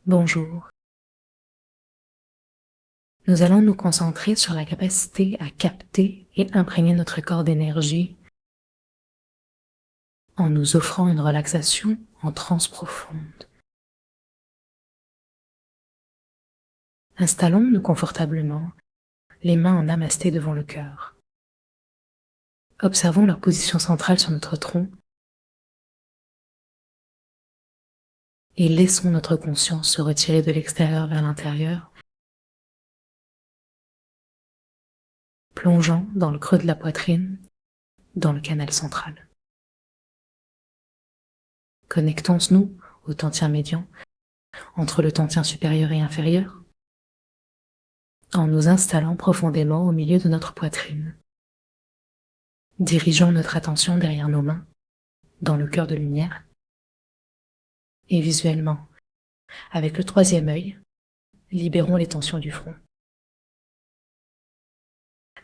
Bonjour. Nous allons nous concentrer sur la capacité à capter et imprégner notre corps d'énergie en nous offrant une relaxation en transe profonde. Installons-nous confortablement, les mains en namasté devant le cœur. Observons leur position centrale sur notre tronc et laissons notre conscience se retirer de l'extérieur vers l'intérieur, plongeant dans le creux de la poitrine, dans le canal central. Connectons-nous au tantien médian, entre le tantien supérieur et inférieur, en nous installant profondément au milieu de notre poitrine. Dirigeons notre attention derrière nos mains, dans le cœur de lumière, et visuellement, avec le troisième œil, libérons les tensions du front.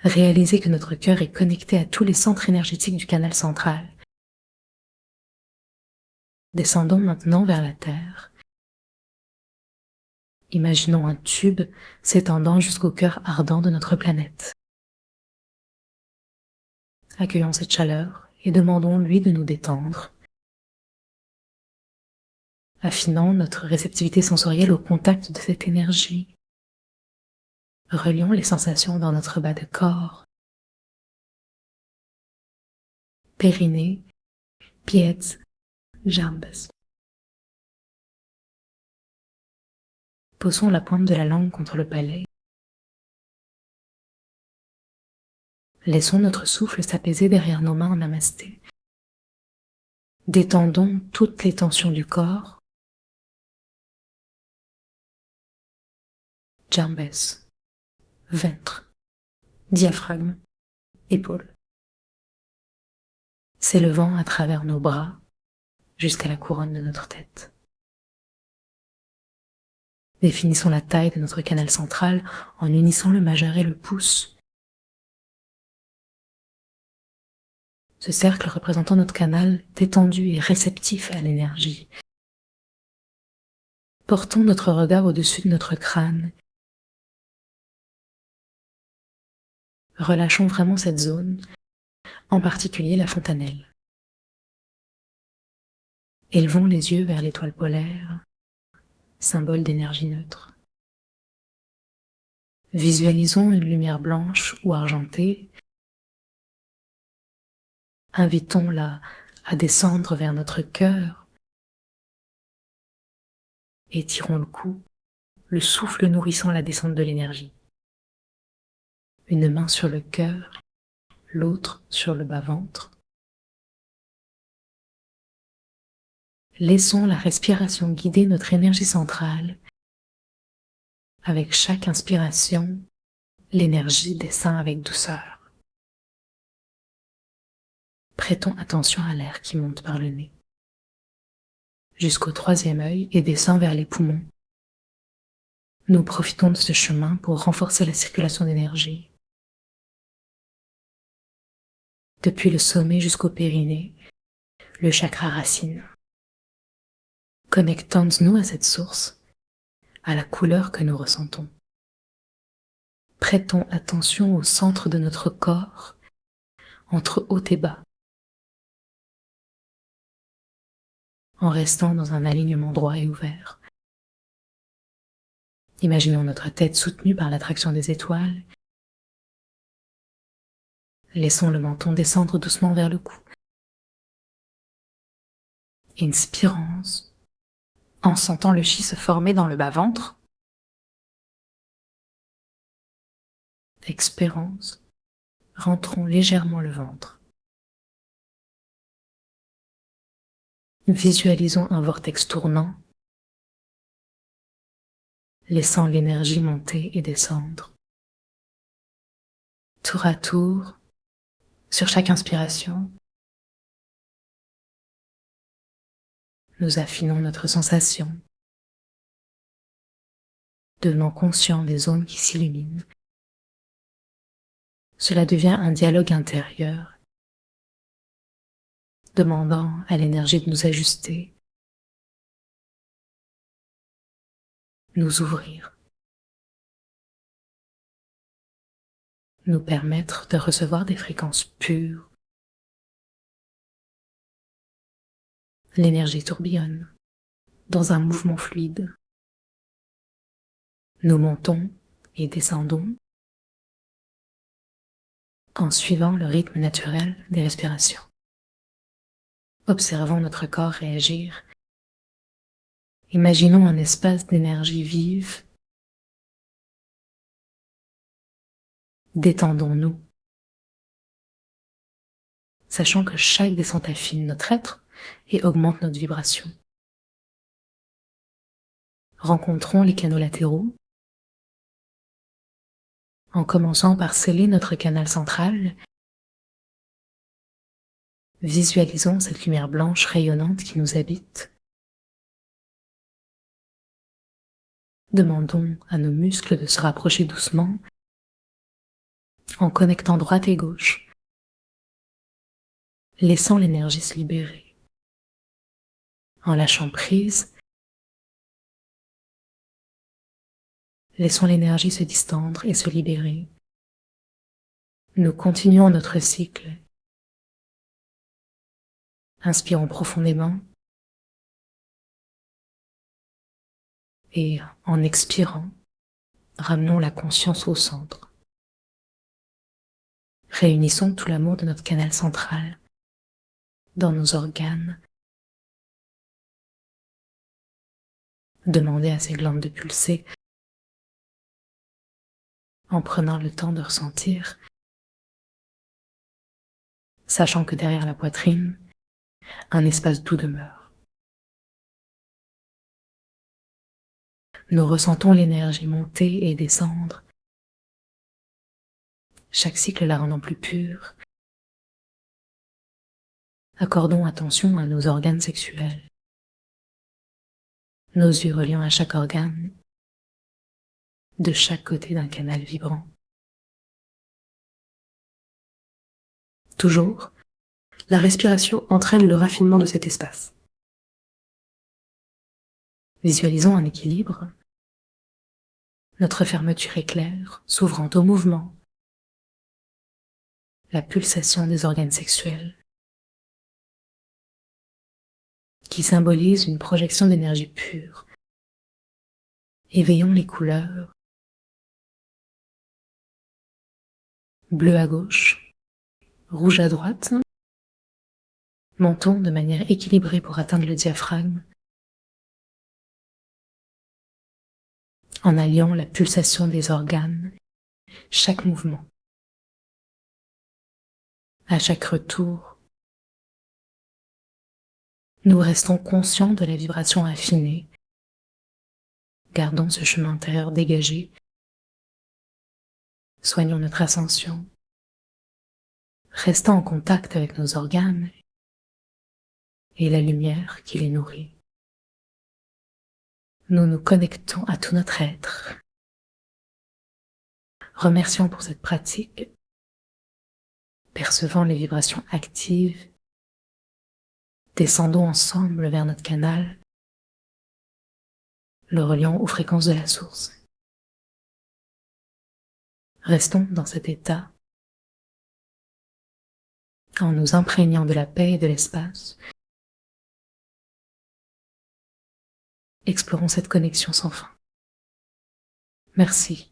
Réalisez que notre cœur est connecté à tous les centres énergétiques du canal central. Descendons maintenant vers la terre. Imaginons un tube s'étendant jusqu'au cœur ardent de notre planète. Accueillons cette chaleur et demandons-lui de nous détendre, affinant notre réceptivité sensorielle au contact de cette énergie. Relions les sensations dans notre bas de corps, périnée, pieds, jambes. Posons la pointe de la langue contre le palais. Laissons notre souffle s'apaiser derrière nos mains en namasté. Détendons toutes les tensions du corps. Jambes, ventre, diaphragme, épaules. S'élevant à travers nos bras jusqu'à la couronne de notre tête. Définissons la taille de notre canal central en unissant le majeur et le pouce. Ce cercle représentant notre canal détendu et réceptif à l'énergie. Portons notre regard au-dessus de notre crâne. Relâchons vraiment cette zone, en particulier la fontanelle. Élevons les yeux vers l'étoile polaire, symbole d'énergie neutre. Visualisons une lumière blanche ou argentée. Invitons-la à descendre vers notre cœur. Étirons le cou, le souffle nourrissant la descente de l'énergie. Une main sur le cœur, l'autre sur le bas-ventre. Laissons la respiration guider notre énergie centrale. Avec chaque inspiration, l'énergie descend avec douceur. Prêtons attention à l'air qui monte par le nez, jusqu'au troisième œil et descend vers les poumons. Nous profitons de ce chemin pour renforcer la circulation d'énergie. Depuis le sommet jusqu'au périnée, le chakra racine. Connectons-nous à cette source, à la couleur que nous ressentons. Prêtons attention au centre de notre corps, entre haut et bas, en restant dans un alignement droit et ouvert. Imaginons notre tête soutenue par l'attraction des étoiles. Laissons le menton descendre doucement vers le cou. Inspirons, en sentant le chi se former dans le bas-ventre. Expirons, rentrons légèrement le ventre. Visualisons un vortex tournant, laissant l'énergie monter et descendre. Tour à tour, sur chaque inspiration, nous affinons notre sensation, devenant conscient des zones qui s'illuminent. Cela devient un dialogue intérieur, demandant à l'énergie de nous ajuster, nous ouvrir, nous permettre de recevoir des fréquences pures. L'énergie tourbillonne dans un mouvement fluide. Nous montons et descendons en suivant le rythme naturel des respirations. Observons notre corps réagir. Imaginons un espace d'énergie vive. Détendons-nous, sachant que chaque descente affine notre être et augmente notre vibration. Rencontrons les canaux latéraux, en commençant par sceller notre canal central. Visualisons cette lumière blanche rayonnante qui nous habite. Demandons à nos muscles de se rapprocher doucement, en connectant droite et gauche, laissant l'énergie se libérer. En lâchant prise, laissons l'énergie se distendre et se libérer. Nous continuons notre cycle. Inspirons profondément et en expirant, ramenons la conscience au centre. Réunissons tout l'amour de notre canal central dans nos organes. Demandez à ces glandes de pulser en prenant le temps de ressentir, sachant que derrière la poitrine, un espace doux demeure. Nous ressentons l'énergie monter et descendre, chaque cycle la rendant plus pure. Accordons attention à nos organes sexuels, nos yeux reliant à chaque organe, de chaque côté d'un canal vibrant. Toujours, la respiration entraîne le raffinement de cet espace. Visualisons un équilibre. Notre fermeture est claire, s'ouvrant au mouvement. La pulsation des organes sexuels, qui symbolise une projection d'énergie pure. Éveillons les couleurs. Bleu à gauche, rouge à droite. Montons de manière équilibrée pour atteindre le diaphragme, en alliant la pulsation des organes, chaque mouvement. À chaque retour, nous restons conscients de la vibration affinée. Gardons ce chemin intérieur dégagé. Soignons notre ascension. Restons en contact avec nos organes et la lumière qui les nourrit. Nous nous connectons à tout notre être. Remercions pour cette pratique, percevant les vibrations actives. Descendons ensemble vers notre canal, le reliant aux fréquences de la source. Restons dans cet état, en nous imprégnant de la paix et de l'espace. Explorons cette connexion sans fin. Merci